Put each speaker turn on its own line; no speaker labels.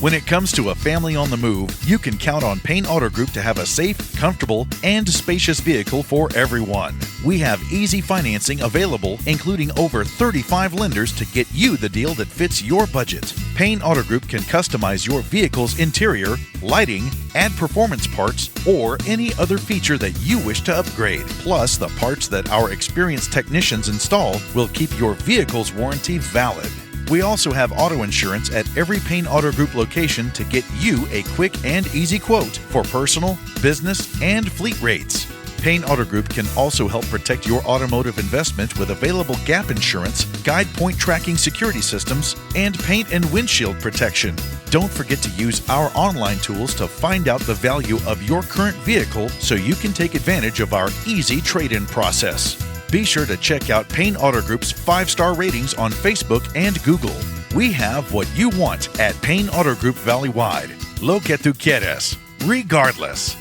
When it comes to a family on the move, you can count on Payne Auto Group to have a safe, comfortable, and spacious vehicle for everyone. We have easy financing available, including over 35 lenders to get you the deal that fits your budget. Payne Auto Group can customize your vehicle's interior, lighting, add performance parts, or any other feature that you wish to upgrade. Plus, the parts that our experienced technicians install will keep your vehicle's warranty valid. We also have auto insurance at every Payne Auto Group location to get you a quick and easy quote for personal, business, and fleet rates. Payne Auto Group can also help protect your automotive investment with available gap insurance, guide point tracking security systems, and paint and windshield protection. Don't forget to use our online tools to find out the value of your current vehicle so you can take advantage of our easy trade-in process. Be sure to check out Payne Auto Group's 5-star ratings on Facebook and Google. We have what you want at Payne Auto Group Valley-wide. Lo que tú quieres, regardless.